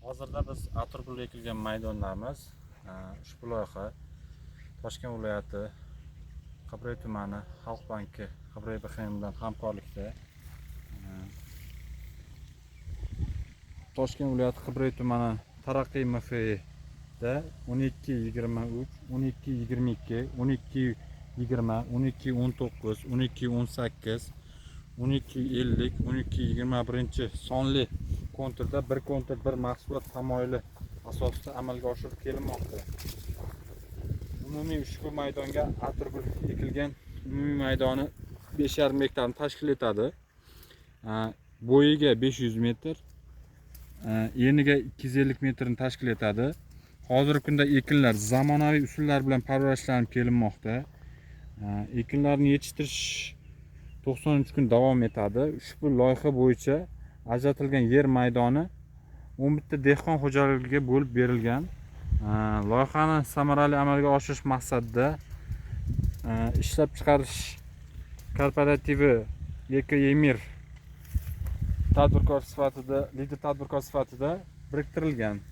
Hozirda biz atirgul ekilgan maydondamiz. Ushbu loyiha Toshkent viloyati Qibray tumani Xalq banki Qibray BXM bilan hamkorlikda Toshkent viloyati Qibray tumani Taraqqiy MFI'da 1223, 1222, 1220, 1219, 1218, 1250, 1221 sonli konturda bir kontur bir mahsulot tamoyili asosida amalga oshirib kelinmoqda. Umumiy ushbu maydonga atirgul ekilgan umumiy maydoni 5,5 gektarni tashkil etadi. Bo'yiga 500 metr, eniga 250 metrni tashkil etadi. Hozirgi kunda ekinlar zamonaviy usullar bilan parvarishlanib kelinmoqda. Ekinlarni yetishtirish 93 kun davom etadi. Ushbu loyiha bo'yicha ajratilgan yer maydoni 11 ta dehqon xo'jaligiga bo'lib berilgan. Loyihani samarali amalga oshirish maqsadida ishlab chiqarish korporativi Ekoyemir tadbirkor sifatida biriktirilgan.